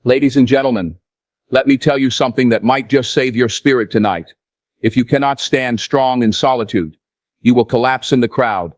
Ladies and gentlemen, let me tell you something that might just save your spirit tonight. If you cannot stand strong in solitude, you will collapse in the crowd.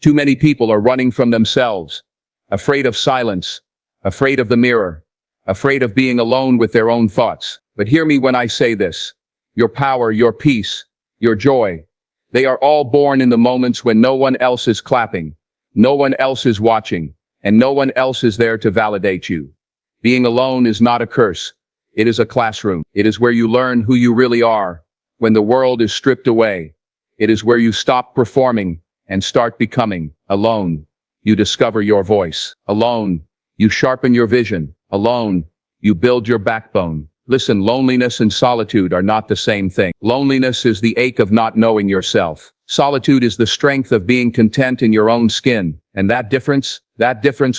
Too many people are running from themselves, afraid of silence, afraid of the mirror, afraid of being alone with their own thoughts. But hear me when I say this. Your power, your peace, your joy, they are all born in the moments when no one else is clapping, no one else is watching, and no one else is there to validate you. Being alone is not a curse. It is a classroom. It is where you learn who you really are. When the world is stripped away, it is where you stop performing and start becoming. Alone, you discover your voice. Alone, you sharpen your vision. Alone, you build your backbone. Listen, loneliness and solitude are not the same thing. Loneliness is the ache of not knowing yourself. Solitude is the strength of being content in your own skin. And that difference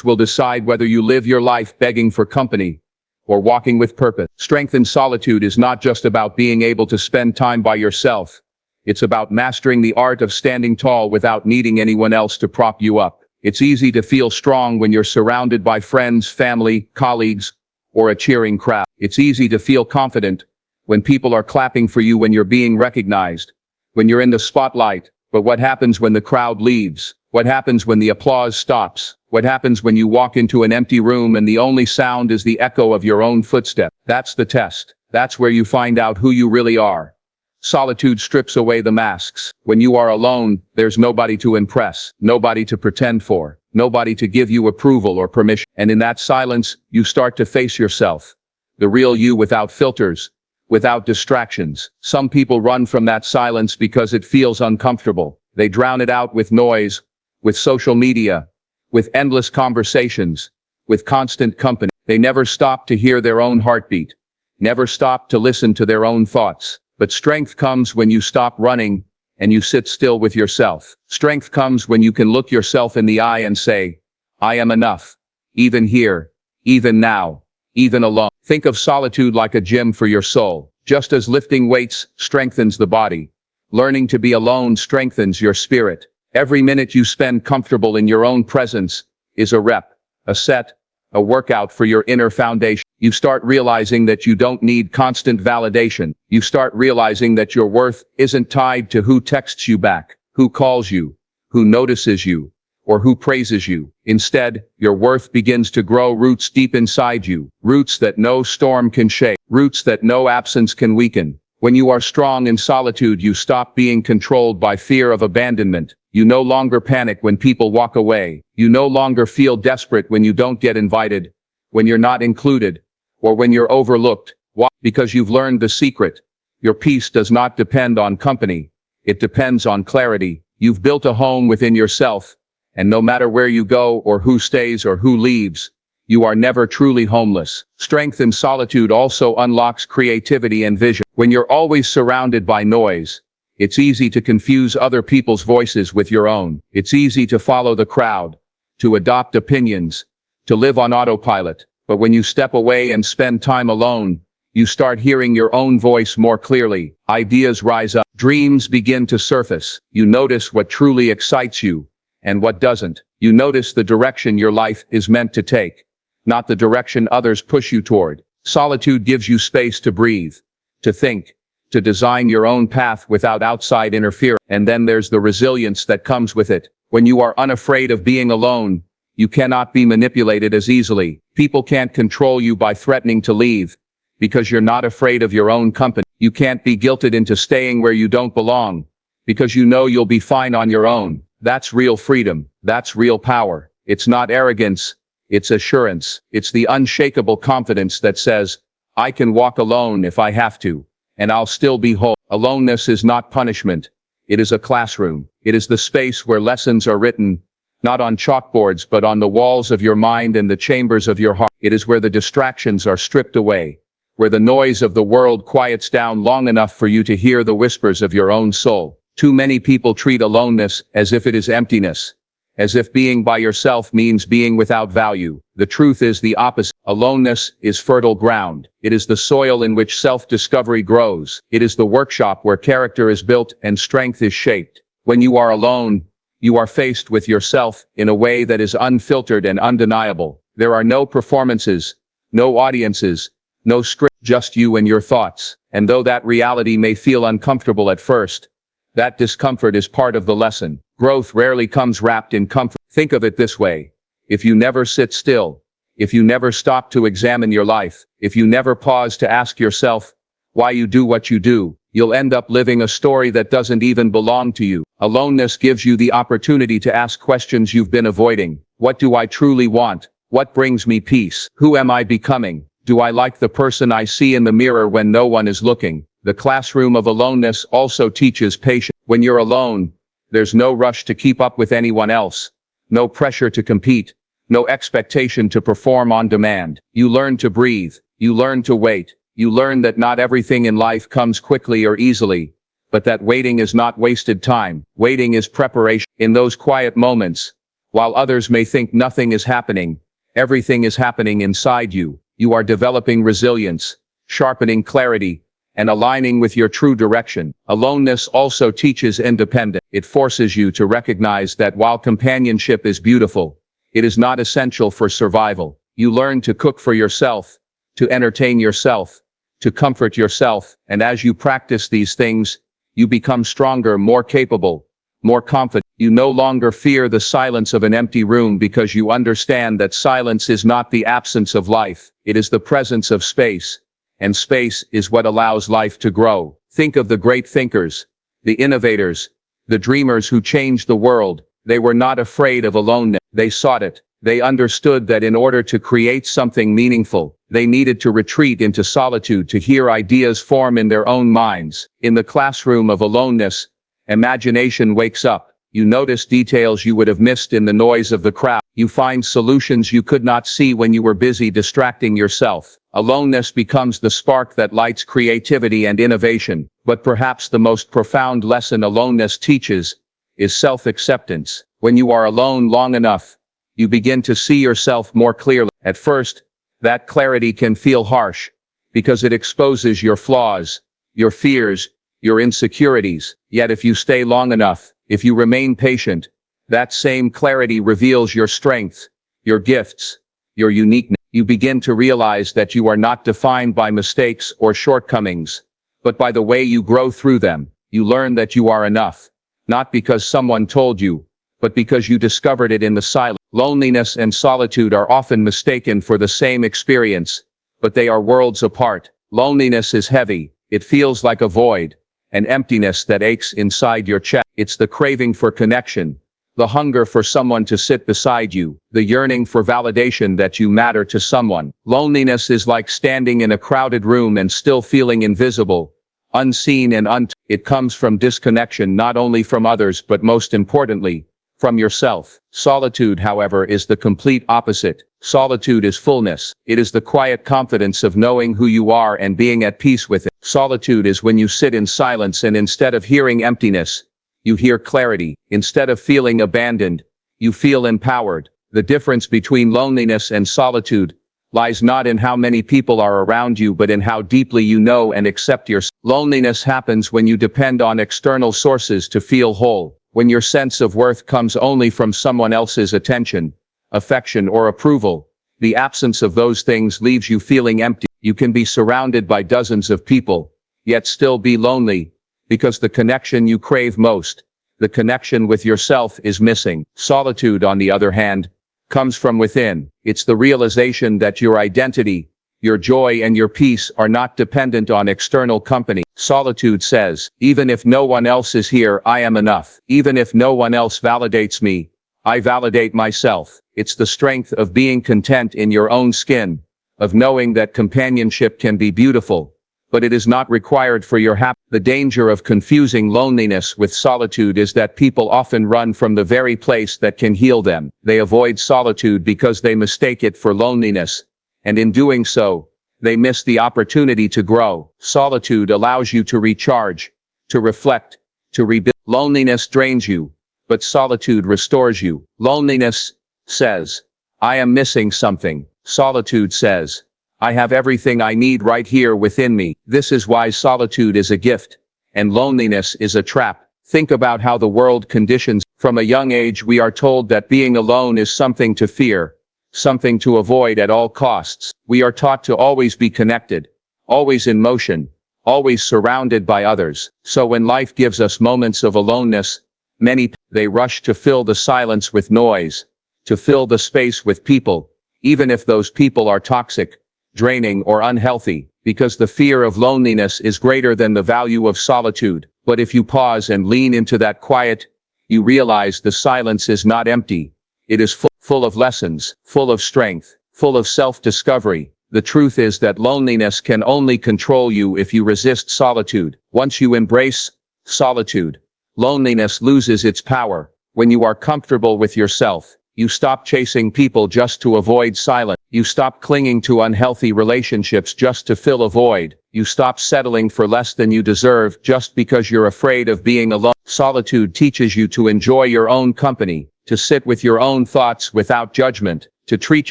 will decide whether you live your life begging for company or walking with purpose. Strength in solitude is not just about being able to spend time by yourself. It's about mastering the art of standing tall without needing anyone else to prop you up. It's easy to feel strong when you're surrounded by friends, family, colleagues, or a cheering crowd. It's easy to feel confident when people are clapping for you, when you're being recognized, when you're in the spotlight. But what happens when the crowd leaves? What happens when the applause stops? What happens when you walk into an empty room and the only sound is the echo of your own footsteps? That's the test. That's where you find out who you really are. Solitude strips away the masks. When you are alone, there's nobody to impress, nobody to pretend for, nobody to give you approval or permission. And in that silence, you start to face yourself. The real you, without filters, without distractions. Some people run from that silence because it feels uncomfortable. They drown it out with noise, with social media, with endless conversations, with constant company. They never stop to hear their own heartbeat, never stop to listen to their own thoughts. But strength comes when you stop running and you sit still with yourself. Strength comes when you can look yourself in the eye and say, I am enough. Even here, even now, even alone. Think of solitude like a gym for your soul. Just as lifting weights strengthens the body, learning to be alone strengthens your spirit. Every minute you spend comfortable in your own presence is a rep, a set, a workout for your inner foundation. You start realizing that you don't need constant validation. You start realizing that your worth isn't tied to who texts you back, who calls you, who notices you, or who praises you. Instead, your worth begins to grow roots deep inside you, roots that no storm can shake, roots that no absence can weaken. When you are strong in solitude, you stop being controlled by fear of abandonment. You no longer panic when people walk away. You no longer feel desperate when you don't get invited, when you're not included, or when you're overlooked. Why? Because you've learned the secret. Your peace does not depend on company. It depends on clarity. You've built a home within yourself, and no matter where you go or who stays or who leaves, you are never truly homeless. Strength in solitude also unlocks creativity and vision. When you're always surrounded by noise, it's easy to confuse other people's voices with your own. It's easy to follow the crowd, to adopt opinions, to live on autopilot. But when you step away and spend time alone, you start hearing your own voice more clearly. Ideas rise up. Dreams begin to surface. You notice what truly excites you and what doesn't. You notice the direction your life is meant to take, not the direction others push you toward. Solitude gives you space to breathe, to think, to design your own path without outside interference. And then there's the resilience that comes with it. When you are unafraid of being alone, you cannot be manipulated as easily. People can't control you by threatening to leave, because you're not afraid of your own company. You can't be guilted into staying where you don't belong, because you know you'll be fine on your own. That's real freedom. That's real power. It's not arrogance. It's assurance. It's the unshakable confidence that says, I can walk alone if I have to, and I'll still be whole. Aloneness is not punishment. It is a classroom. It is the space where lessons are written, not on chalkboards but on the walls of your mind and the chambers of your heart. It is where the distractions are stripped away, where the noise of the world quiets down long enough for you to hear the whispers of your own soul. Too many people treat aloneness as if it is emptiness, as if being by yourself means being without value. The truth is the opposite. Aloneness is fertile ground. It is the soil in which self-discovery grows. It is the workshop where character is built and strength is shaped. When you are alone, you are faced with yourself in a way that is unfiltered and undeniable. There are no performances, No audiences, no script, just you and your thoughts. And though that reality may feel uncomfortable at first, that discomfort is part of the lesson. Growth rarely comes wrapped in comfort. Think of it this way. If you never sit still, if you never stop to examine your life, if you never pause to ask yourself why you do what you do, you'll end up living a story that doesn't even belong to you. Aloneness gives you the opportunity to ask questions you've been avoiding. What do I truly want? What brings me peace? Who am I becoming? Do I like the person I see in the mirror when no one is looking? The classroom of aloneness also teaches patience. When you're alone, there's no rush to keep up with anyone else, no pressure to compete, no expectation to perform on demand. You learn to breathe, you learn to wait, you learn that not everything in life comes quickly or easily, but that waiting is not wasted time. Waiting is preparation. In those quiet moments, while others may think nothing is happening, everything is happening inside you. You are developing resilience, sharpening clarity, and aligning with your true direction. Aloneness also teaches independence. It forces you to recognize that while companionship is beautiful, it is not essential for survival. You learn to cook for yourself, to entertain yourself, to comfort yourself, and as you practice these things, you become stronger, more capable, more confident. You no longer fear the silence of an empty room because you understand that silence is not the absence of life, it is the presence of space. And space is what allows life to grow. Think of the great thinkers, the innovators, the dreamers who changed the world. They were not afraid of aloneness. They sought it. They understood that in order to create something meaningful, they needed to retreat into solitude to hear ideas form in their own minds. In the classroom of aloneness, imagination wakes up. You notice details you would have missed in the noise of the crowd. You find solutions you could not see when you were busy distracting yourself. Aloneness becomes the spark that lights creativity and innovation. But perhaps the most profound lesson aloneness teaches is self-acceptance. When you are alone long enough, you begin to see yourself more clearly. At first, that clarity can feel harsh, because it exposes your flaws, your fears, your insecurities. Yet if you stay long enough, if you remain patient, that same clarity reveals your strengths, your gifts, your uniqueness. You begin to realize that you are not defined by mistakes or shortcomings, but by the way you grow through them. You learn that you are enough, not because someone told you, but because you discovered it in the silence. Loneliness and solitude are often mistaken for the same experience, but they are worlds apart. Loneliness is heavy. It feels like a void, an emptiness that aches inside your chest. It's the craving for connection, the hunger for someone to sit beside you, the yearning for validation that you matter to someone. Loneliness is like standing in a crowded room and still feeling invisible, unseen and It comes from disconnection not only from others but most importantly, from yourself. Solitude, however, is the complete opposite. Solitude is fullness. It is the quiet confidence of knowing who you are and being at peace with it. Solitude is when you sit in silence and instead of hearing emptiness, you hear clarity. Instead of feeling abandoned, you feel empowered. The difference between loneliness and solitude lies not in how many people are around you but in how deeply you know and accept yourself. Loneliness happens when you depend on external sources to feel whole. When your sense of worth comes only from someone else's attention, affection or approval, the absence of those things leaves you feeling empty. You can be surrounded by dozens of people, yet still be lonely, because the connection you crave most, the connection with yourself, is missing. Solitude, on the other hand, comes from within. It's the realization that your identity, your joy and your peace are not dependent on external company. Solitude says, even if no one else is here, I am enough. Even if no one else validates me, I validate myself. It's the strength of being content in your own skin, of knowing that companionship can be beautiful, but it is not required for your happiness. The danger of confusing loneliness with solitude is that people often run from the very place that can heal them. They avoid solitude because they mistake it for loneliness, and in doing so, they miss the opportunity to grow. Solitude allows you to recharge, to reflect, to rebuild. Loneliness drains you, but solitude restores you. Loneliness says, I am missing something. Solitude says, I have everything I need right here within me. This is why solitude is a gift, and loneliness is a trap. Think about how the world conditions. From a young age we are told that being alone is something to fear, something to avoid at all costs. We are taught to always be connected, always in motion, always surrounded by others. So when life gives us moments of aloneness, they rush to fill the silence with noise, to fill the space with people, even if those people are toxic, draining, or unhealthy, because the fear of loneliness is greater than the value of solitude. But if you pause and lean into that quiet, you realize the silence is not empty. It is full of lessons, full of strength, full of self-discovery. The truth is that loneliness can only control you if you resist solitude. Once you embrace solitude, loneliness loses its power. When you are comfortable with yourself, you stop chasing people just to avoid silence. You stop clinging to unhealthy relationships just to fill a void. You stop settling for less than you deserve just because you're afraid of being alone. Solitude teaches you to enjoy your own company, to sit with your own thoughts without judgment, to treat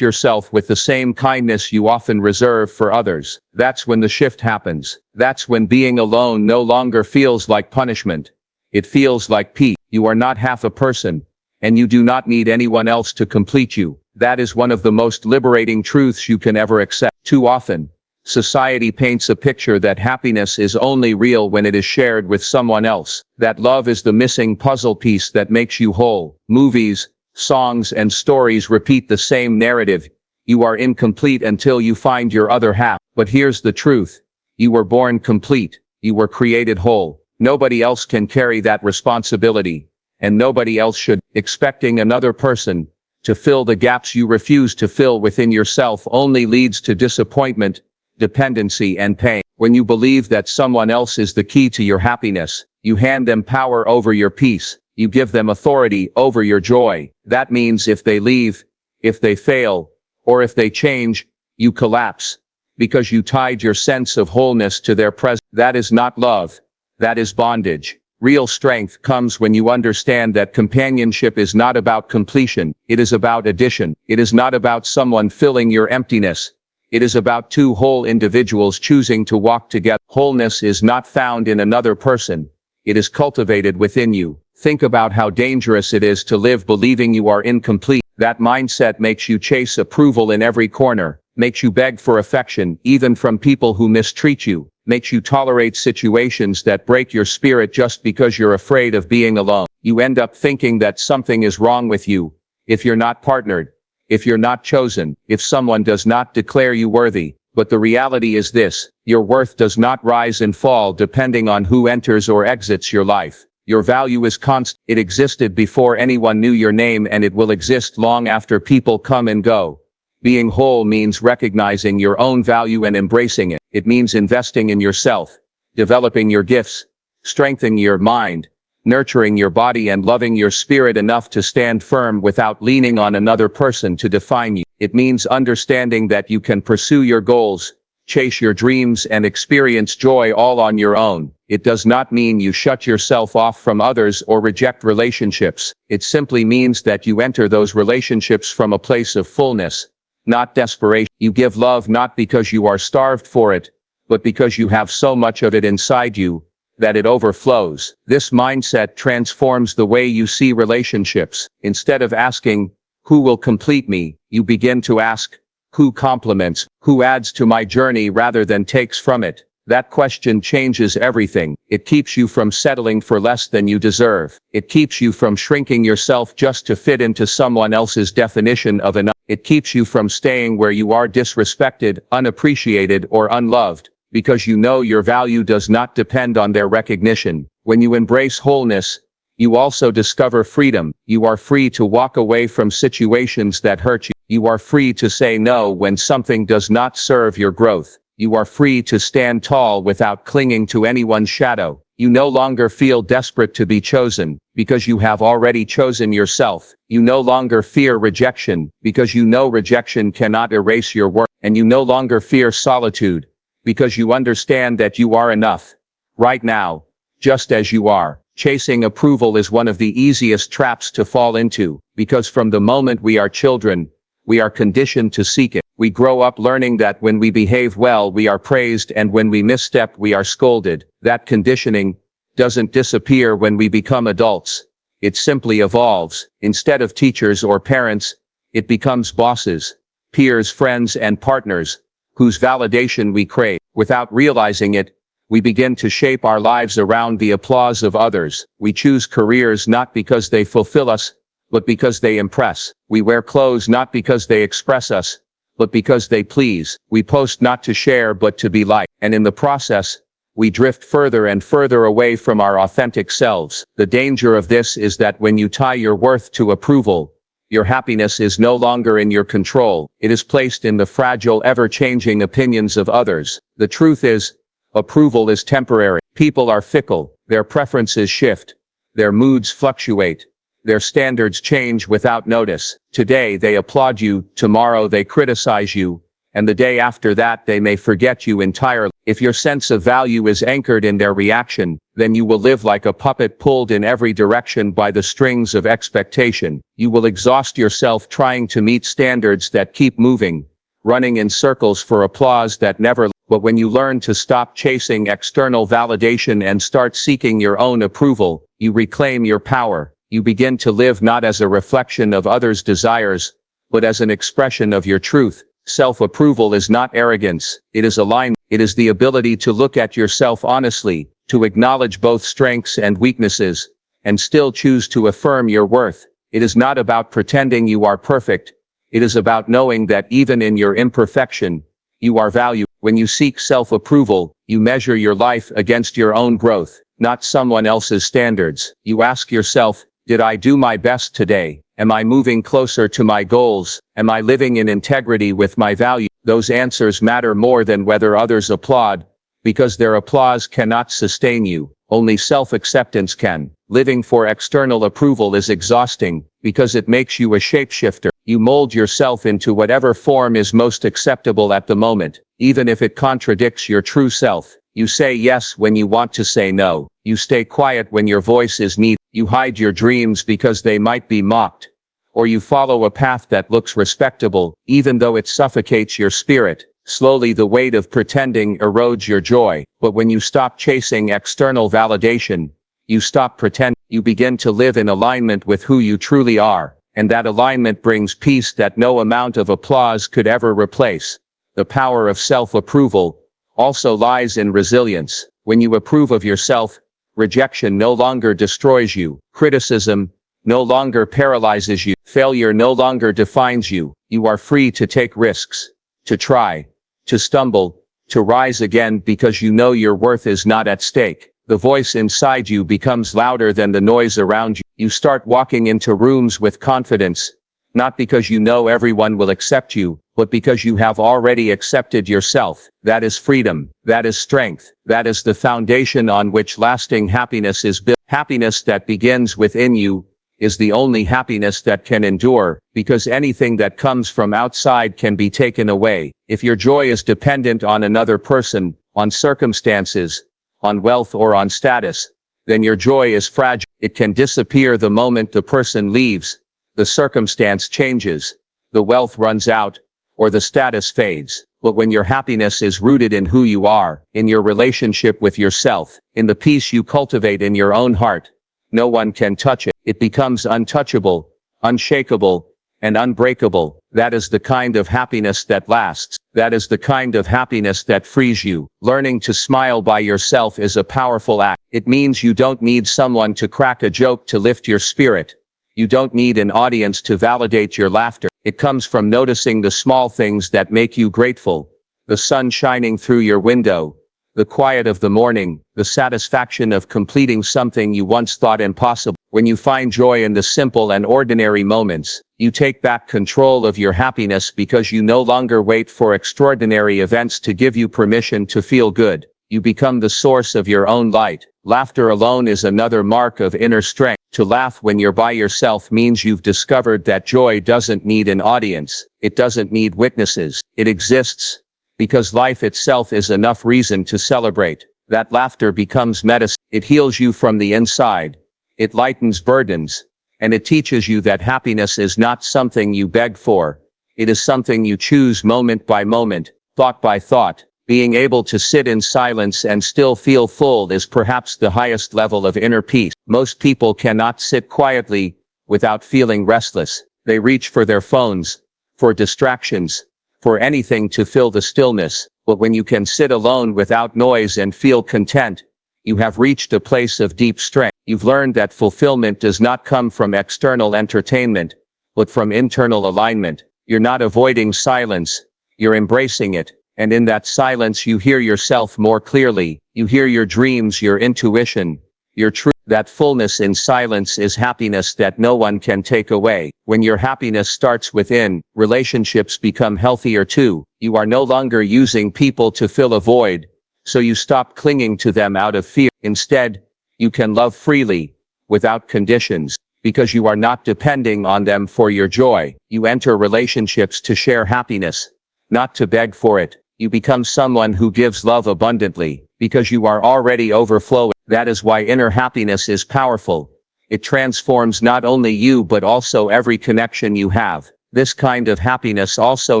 yourself with the same kindness you often reserve for others. That's when the shift happens. That's when being alone no longer feels like punishment. It feels like peace. You are not half a person, and you do not need anyone else to complete you. That is one of the most liberating truths you can ever accept. Too often, society paints a picture that happiness is only real when it is shared with someone else, that love is the missing puzzle piece that makes you whole. Movies, songs, and stories repeat the same narrative. You are incomplete until you find your other half. But here's the truth. You were born complete. You were created whole. Nobody else can carry that responsibility, and nobody else should. Expecting another person to fill the gaps you refuse to fill within yourself only leads to disappointment, dependency, and pain. When you believe that someone else is the key to your happiness, you hand them power over your peace. You give them authority over your joy. That means if they leave, if they fail, or if they change, you collapse, because you tied your sense of wholeness to their presence. That is not love. That is bondage. Real strength comes when you understand that companionship is not about completion. It is about addition. It is not about someone filling your emptiness. It is about two whole individuals choosing to walk together. Wholeness is not found in another person. It is cultivated within you. Think about how dangerous it is to live believing you are incomplete. That mindset makes you chase approval in every corner, makes you beg for affection, even from people who mistreat you, makes you tolerate situations that break your spirit just because you're afraid of being alone. You end up thinking that something is wrong with you if you're not partnered, if you're not chosen, if someone does not declare you worthy. But the reality is this: your worth does not rise and fall depending on who enters or exits your life. Your value is constant. It existed before anyone knew your name, and it will exist long after people come and go. Being whole means recognizing your own value and embracing it. It means investing in yourself, developing your gifts, strengthening your mind, nurturing your body, and loving your spirit enough to stand firm without leaning on another person to define you. It means understanding that you can pursue your goals, chase your dreams, and experience joy all on your own. It does not mean you shut yourself off from others or reject relationships. It simply means that you enter those relationships from a place of fullness, not desperation. You give love not because you are starved for it, but because you have so much of it inside you that it overflows. This mindset transforms the way you see relationships. Instead of asking, "Who will complete me?" you begin to ask, "Who complements, who adds to my journey rather than takes from it?" That question changes everything. It keeps you from settling for less than you deserve. It keeps you from shrinking yourself just to fit into someone else's definition of enough. It keeps you from staying where you are disrespected, unappreciated, or unloved, because you know your value does not depend on their recognition. When you embrace wholeness, you also discover freedom. You are free to walk away from situations that hurt you. You are free to say no when something does not serve your growth. You are free to stand tall without clinging to anyone's shadow. You no longer feel desperate to be chosen, because you have already chosen yourself. You no longer fear rejection, because you know rejection cannot erase your worth. And you no longer fear solitude, because you understand that you are enough, right now, just as you are. Chasing approval is one of the easiest traps to fall into, because from the moment we are children, we are conditioned to seek it. We grow up learning that when we behave well, we are praised, and when we misstep, we are scolded. That conditioning doesn't disappear when we become adults. It simply evolves. Instead of teachers or parents, It becomes bosses, peers, friends, and partners, whose validation we crave. Without realizing it, we begin to shape our lives around the applause of others. We choose careers not because they fulfill us, but because they impress. We wear clothes not because they express us, but because they please. We post not to share but to be liked. And in the process, we drift further and further away from our authentic selves. The danger of this is that when you tie your worth to approval, your happiness is no longer in your control. It is placed in the fragile, ever-changing opinions of others. The truth is, approval is temporary. People are fickle. Their preferences shift. Their moods fluctuate. Their standards change without notice. Today they applaud you, tomorrow they criticize you, and the day after that they may forget you entirely. If your sense of value is anchored in their reaction, then you will live like a puppet pulled in every direction by the strings of expectation. You will exhaust yourself trying to meet standards that keep moving, running in circles for applause that never. But when you learn to stop chasing external validation and start seeking your own approval, you reclaim your power. You begin to live not as a reflection of others' desires, but as an expression of your truth. Self-approval is not arrogance, it is alignment. It is the ability to look at yourself honestly, to acknowledge both strengths and weaknesses, and still choose to affirm your worth. It is not about pretending you are perfect. It is about knowing that even in your imperfection, you are valued. When you seek self-approval, you measure your life against your own growth, not someone else's standards. You ask yourself, did I do my best today? Am I moving closer to my goals? Am I living in integrity with my value? Those answers matter more than whether others applaud, because their applause cannot sustain you. Only self-acceptance can. Living for external approval is exhausting, because it makes you a shapeshifter. You mold yourself into whatever form is most acceptable at the moment, even if it contradicts your true self. You say yes when you want to say no. You stay quiet when your voice is needed. You hide your dreams because they might be mocked. Or you follow a path that looks respectable, even though it suffocates your spirit. Slowly the weight of pretending erodes your joy. But when you stop chasing external validation, you stop pretending. You begin to live in alignment with who you truly are. And that alignment brings peace that no amount of applause could ever replace. The power of self-approval also lies in resilience. When you approve of yourself, rejection no longer destroys you. Criticism no longer paralyzes you. Failure no longer defines you. You are free to take risks, to try, to stumble, to rise again because you know your worth is not at stake. The voice inside you becomes louder than the noise around you. You start walking into rooms with confidence, not because you know everyone will accept you, but because you have already accepted yourself. That is freedom. That is strength. That is the foundation on which lasting happiness is built. Happiness that begins within you is the only happiness that can endure, because anything that comes from outside can be taken away. If your joy is dependent on another person, on circumstances, on wealth or on status, then your joy is fragile. It can disappear the moment the person leaves, the circumstance changes, the wealth runs out, or the status fades. But when your happiness is rooted in who you are, in your relationship with yourself, in the peace you cultivate in your own heart, no one can touch it. It becomes untouchable, unshakable, and unbreakable. That is the kind of happiness that lasts. That is the kind of happiness that frees you. Learning to smile by yourself is a powerful act. It means you don't need someone to crack a joke to lift your spirit. You don't need an audience to validate your laughter. It comes from noticing the small things that make you grateful. The sun shining through your window, the quiet of the morning, the satisfaction of completing something you once thought impossible. When you find joy in the simple and ordinary moments, you take back control of your happiness because you no longer wait for extraordinary events to give you permission to feel good. You become the source of your own light. Laughter alone is another mark of inner strength. To laugh when you're by yourself means you've discovered that joy doesn't need an audience. It doesn't need witnesses. It exists because life itself is enough reason to celebrate. That laughter becomes medicine. It heals you from the inside. It lightens burdens. And it teaches you that happiness is not something you beg for. It is something you choose moment by moment, thought by thought. Being able to sit in silence and still feel full is perhaps the highest level of inner peace. Most people cannot sit quietly without feeling restless. They reach for their phones, for distractions, for anything to fill the stillness. But when you can sit alone without noise and feel content, you have reached a place of deep strength. You've learned that fulfillment does not come from external entertainment, but from internal alignment. You're not avoiding silence, you're embracing it. And in that silence you hear yourself more clearly. You hear your dreams, your intuition, your truth. That fullness in silence is happiness that no one can take away. When your happiness starts within, relationships become healthier too. You are no longer using people to fill a void, so you stop clinging to them out of fear. Instead, you can love freely, without conditions, because you are not depending on them for your joy. You enter relationships to share happiness, not to beg for it. You become someone who gives love abundantly, because you are already overflowing. That is why inner happiness is powerful. It transforms not only you but also every connection you have. This kind of happiness also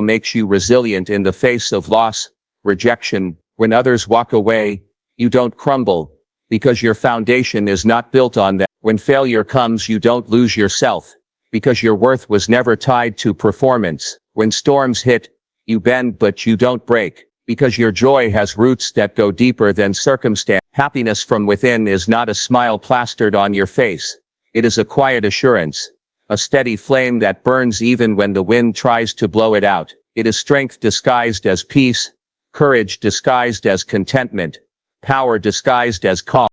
makes you resilient in the face of loss, rejection. When others walk away, you don't crumble, because your foundation is not built on them. When failure comes, you don't lose yourself, because your worth was never tied to performance. When storms hit, you bend but you don't break, because your joy has roots that go deeper than circumstance. Happiness from within is not a smile plastered on your face. It is a quiet assurance, a steady flame that burns even when the wind tries to blow it out. It is strength disguised as peace, courage disguised as contentment, power disguised as calm.